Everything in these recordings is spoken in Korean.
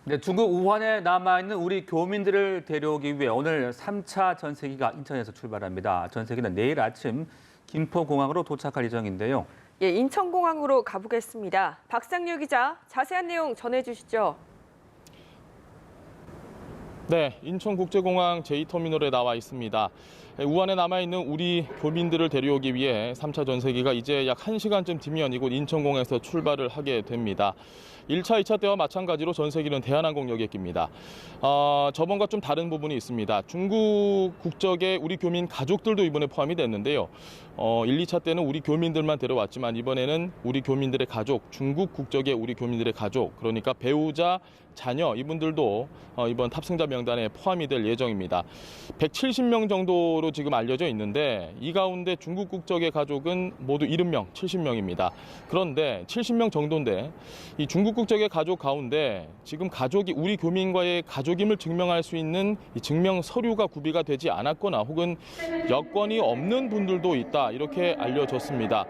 네, 중국 우한에 남아있는 우리 교민들을 데려오기 위해 오늘 3차 전세기가 인천에서 출발합니다. 전세기는 내일 아침 김포공항으로 도착할 예정인데요. 예, 인천공항으로 가보겠습니다. 박상유 기자, 자세한 내용 전해주시죠. 네, 인천국제공항 제2터미널에 나와 있습니다. 우한에 남아있는 우리 교민들을 데려오기 위해 3차 전세기가 이제 약 1시간쯤 뒤면 이곳 인천공항에서 출발을 하게 됩니다. 1차, 2차 때와 마찬가지로 전세기는 대한항공 여객기입니다. 저번과 좀 다른 부분이 있습니다. 중국 국적의 우리 교민 가족들도 이번에 포함이 됐는데요. 1, 2차 때는 우리 교민들만 데려왔지만 이번에는 우리 교민들의 가족, 중국 국적의 우리 교민들의 가족, 그러니까 배우자, 자녀 이분들도 이번 탑승자 명단에 포함이 될 예정입니다. 170명 정도로 지금 알려져 있는데 이 가운데 중국 국적의 가족은 모두 70명, 70명입니다. 그런데 70명 정도인데 이 중국 국적의 가족 가운데 지금 가족이 우리 교민과의 가족임을 증명할 수 있는 이 증명 서류가 구비가 되지 않았거나 혹은 여권이 없는 분들도 있다 이렇게 알려졌습니다.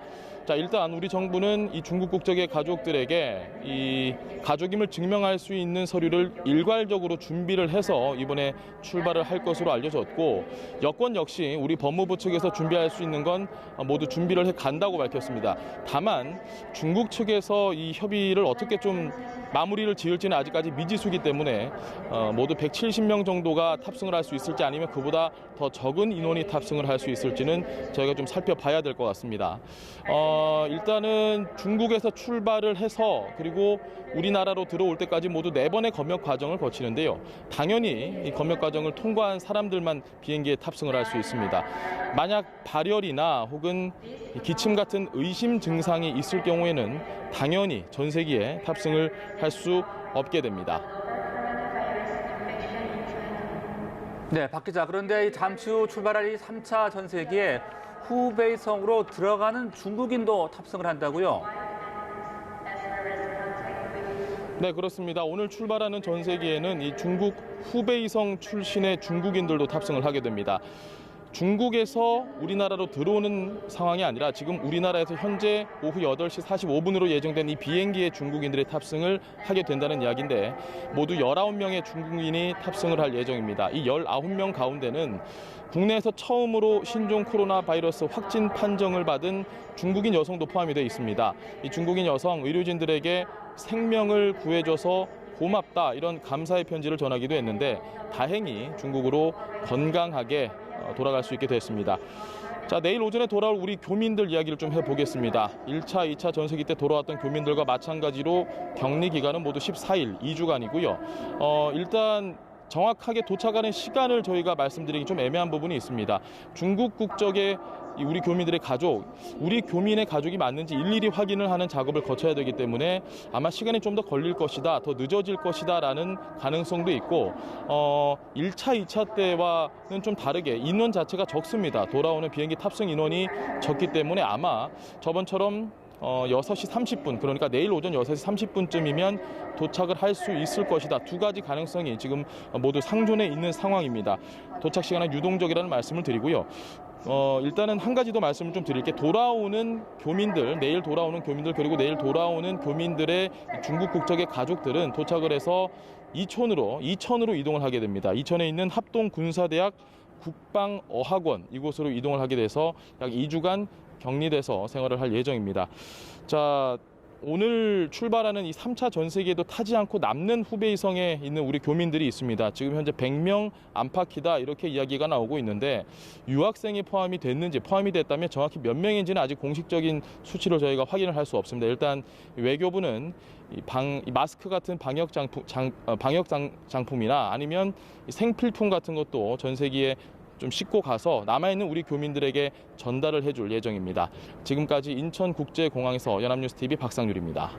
자, 일단 우리 정부는 이 중국 국적의 가족들에게 이 가족임을 증명할 수 있는 서류를 일괄적으로 준비를 해서 이번에 출발을 할 것으로 알려졌고 여권 역시 우리 법무부 측에서 준비할 수 있는 건 모두 준비를 해 간다고 밝혔습니다. 다만 중국 측에서 이 협의를 어떻게 좀 마무리를 지을지는 아직까지 미지수이기 때문에 모두 170명 정도가 탑승을 할 수 있을지 아니면 그보다 더 적은 인원이 탑승을 할 수 있을지는 저희가 좀 살펴봐야 될 것 같습니다. 일단은 중국에서 출발을 해서 그리고 우리나라로 들어올 때까지 모두 4번의 검역 과정을 거치는데요. 당연히 이 검역 과정을 통과한 사람들만 비행기에 탑승을 할 수 있습니다. 만약 발열이나 혹은 기침 같은 의심 증상이 있을 경우에는 당연히 전세기에 탑승을 할 수 없게 됩니다. 네, 박 기자. 그런데 잠시 후 출발할 이 3차 전세기에 후베이성으로 들어가는 중국인도 탑승을 한다고요? 네, 그렇습니다. 오늘 출발하는 전세기에는 이 중국 후베이성 출신의 중국인들도 탑승을 하게 됩니다. 중국에서 우리나라로 들어오는 상황이 아니라 지금 우리나라에서 현재 오후 8시 45분으로 예정된 이 비행기에 중국인들의 탑승을 하게 된다는 이야기인데 모두 19명의 중국인이 탑승을 할 예정입니다. 이 19명 가운데는 국내에서 처음으로 신종 코로나 바이러스 확진 판정을 받은 중국인 여성도 포함이 되어 있습니다. 이 중국인 여성 의료진들에게 생명을 구해줘서 고맙다 이런 감사의 편지를 전하기도 했는데 다행히 중국으로 건강하게 돌아갈 수 있게 됐습니다. 자, 내일 오전에 돌아올 우리 교민들 이야기를 좀 해보겠습니다. 1차, 2차 전세기 때 돌아왔던 교민들과 마찬가지로 격리 기간은 모두 14일, 2주간이고요. 일단 정확하게 도착하는 시간을 저희가 말씀드리기 좀 애매한 부분이 있습니다. 중국 국적의 우리 교민들의 가족, 우리 교민의 가족이 맞는지 일일이 확인을 하는 작업을 거쳐야 되기 때문에 아마 시간이 좀 더 걸릴 것이다, 더 늦어질 것이다라는 가능성도 있고 1차, 2차 때와는 좀 다르게 인원 자체가 적습니다. 돌아오는 비행기 탑승 인원이 적기 때문에 아마 저번처럼 6시 30분, 그러니까 내일 오전 6시 30분쯤이면 도착을 할 수 있을 것이다. 두 가지 가능성이 지금 모두 상존해 있는 상황입니다. 도착 시간은 유동적이라는 말씀을 드리고요. 일단은 한 가지 더 말씀을 좀 드릴게. 돌아오는 교민들, 내일 돌아오는 교민들 그리고 내일 돌아오는 교민들의 중국 국적의 가족들은 도착을 해서 이천으로 이동을 하게 됩니다. 이천에 있는 합동군사대학 국방어학원 이곳으로 이동을 하게 돼서 약 2주간 격리돼서 생활을 할 예정입니다. 자, 오늘 출발하는 이 3차 전세기에도 타지 않고 남는 후베이성에 있는 우리 교민들이 있습니다. 지금 현재 100명 안팎이다 이렇게 이야기가 나오고 있는데 유학생이 포함이 됐다면 정확히 몇 명인지는 아직 공식적인 수치로 저희가 확인을 할 수 없습니다. 일단 외교부는 이 마스크 같은 방역 장품이나 아니면 생필품 같은 것도 전세기에 좀 싣고 가서 남아있는 우리 교민들에게 전달을 해줄 예정입니다. 지금까지 인천국제공항에서 연합뉴스TV 박상률입니다.